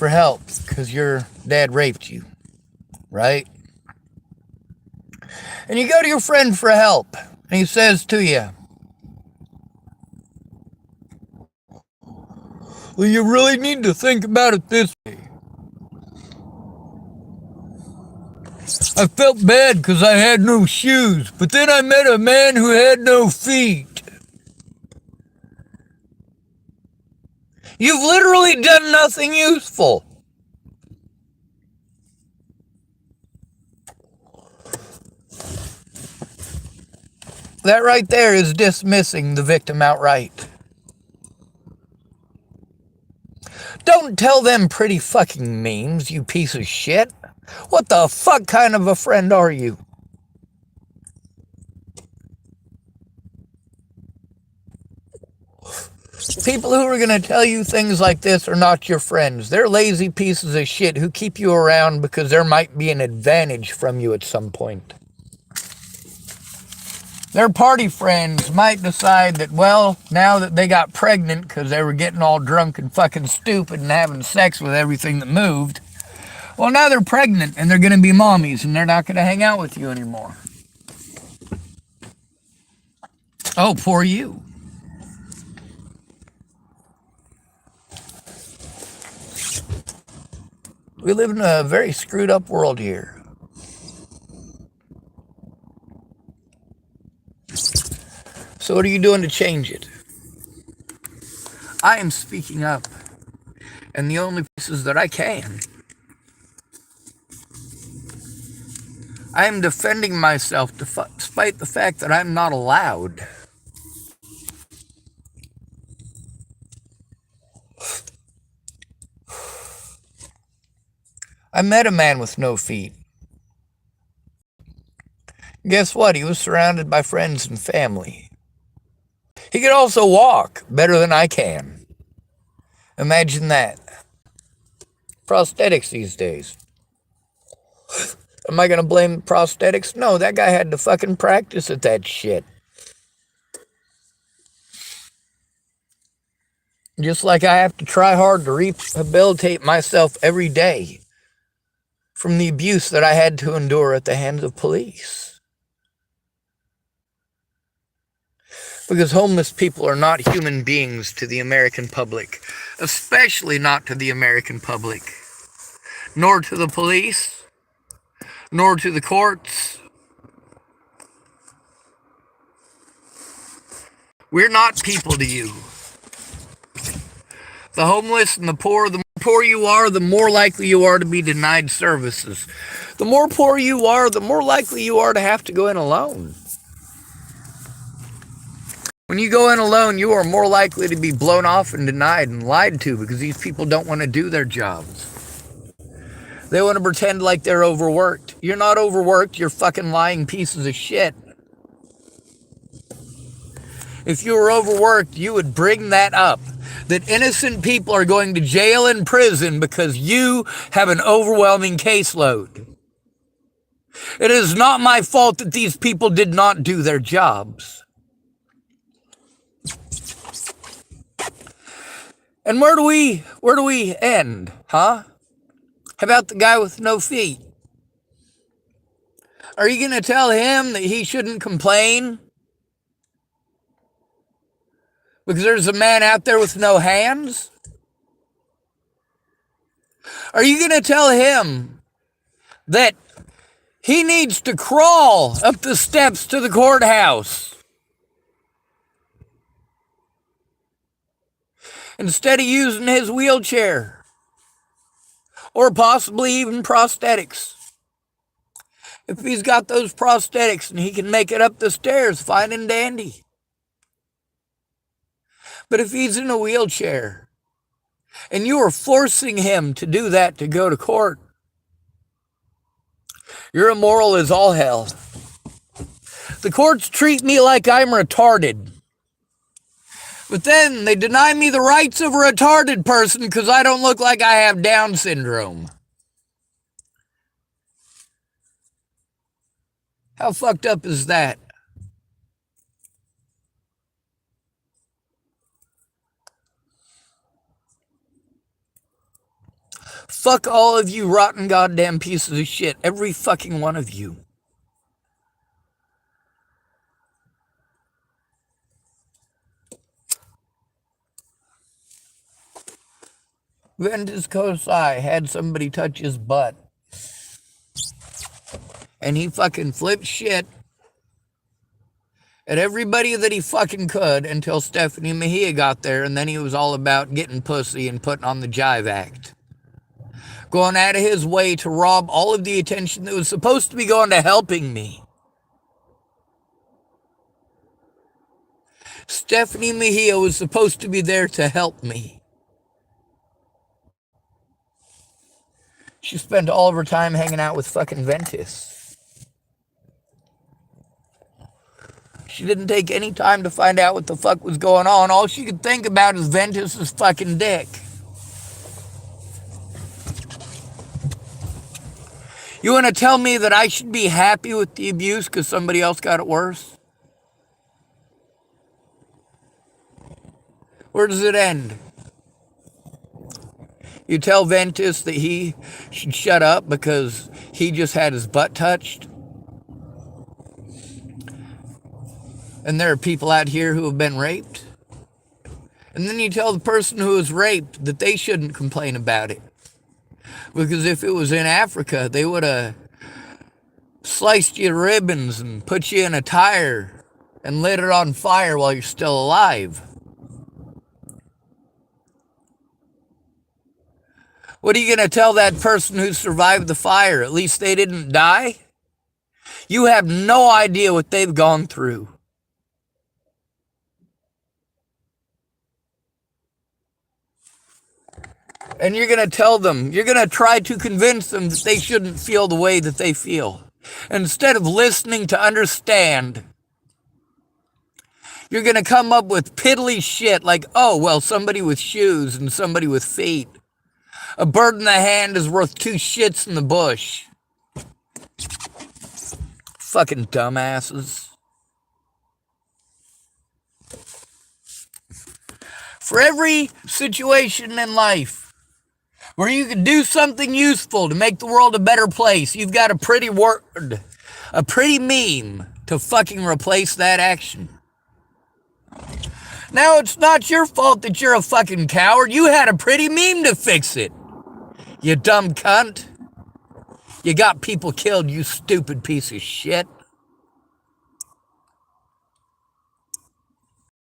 for help because your dad raped you, right? And you go to your friend for help, and he says to you, well, you really need to think about it this way. I felt bad because I had no shoes, but then I met a man who had no feet. You've literally done nothing useful. That right there is dismissing the victim outright. Don't tell them pretty fucking memes, you piece of shit. What the fuck kind of a friend are you? People who are going to tell you things like this are not your friends. They're lazy pieces of shit who keep you around because there might be an advantage from you at some point. Their party friends might decide that, well, now that they got pregnant because they were getting all drunk and fucking stupid and having sex with everything that moved, well, now they're pregnant and they're going to be mommies and they're not going to hang out with you anymore. Oh, poor you. We live in a very screwed up world here. So what are you doing to change it? I am speaking up in the only places that I can. I am defending myself despite the fact that I'm not allowed. I met a man with no feet. Guess what? He was surrounded by friends and family. He could also walk better than I can. Imagine that. Prosthetics these days. Am I going to blame prosthetics? No, that guy had to fucking practice at that shit. Just like I have to try hard to rehabilitate myself every day from the abuse that I had to endure at the hands of police. Because homeless people are not human beings to the American public, especially not to the American public, nor to the police, nor to the courts. We're not people to you. The homeless and the more poor you are, the more likely you are to be denied services. The more poor you are, the more likely you are to have to go in alone. When you go in alone, you are more likely to be blown off and denied and lied to because these people don't want to do their jobs. They want to pretend like they're overworked. You're not overworked, you're fucking lying pieces of shit. If you were overworked, you would bring that up. That innocent people are going to jail and prison because you have an overwhelming caseload. It is not my fault that these people did not do their jobs. And where do we end, huh? How about the guy with no feet? Are you going to tell him that he shouldn't complain? Because there's a man out there with no hands? Are you going to tell him that he needs to crawl up the steps to the courthouse instead of using his wheelchair or possibly even prosthetics? If he's got those prosthetics and he can make it up the stairs, fine and dandy. But if he's in a wheelchair and you are forcing him to do that to go to court, you're immoral as all hell. The courts treat me like I'm retarded. But then they deny me the rights of a retarded person because I don't look like I have Down syndrome. How fucked up is that? Fuck all of you rotten goddamn pieces of shit. Every fucking one of you. Ventus Kosai had somebody touch his butt. And he fucking flipped shit at everybody that he fucking could until Stephanie Mejia got there, and then he was all about getting pussy and putting on the jive act. Going out of his way to rob all of the attention that was supposed to be going to helping me. Stephanie Mejia was supposed to be there to help me. She spent all of her time hanging out with fucking Ventus. She didn't take any time to find out what the fuck was going on. All she could think about is Ventus's fucking dick. You want to tell me that I should be happy with the abuse because somebody else got it worse? Where does it end? You tell Ventus that he should shut up because he just had his butt touched? And there are people out here who have been raped? And then you tell the person who was raped that they shouldn't complain about it. Because if it was in Africa, they would have sliced you to ribbons and put you in a tire and lit it on fire while you're still alive. What are you going to tell that person who survived the fire? At least they didn't die? You have no idea what they've gone through. And you're going to tell them, you're going to try to convince them that they shouldn't feel the way that they feel. Instead of listening to understand, you're going to come up with piddly shit like, oh, well, somebody with shoes and somebody with feet. A bird in the hand is worth 2 shits in the bush. Fucking dumbasses. For every situation in life where you can do something useful to make the world a better place, you've got a pretty word, a pretty meme to fucking replace that action. Now, it's not your fault that you're a fucking coward. You had a pretty meme to fix it. You dumb cunt. You got people killed, you stupid piece of shit.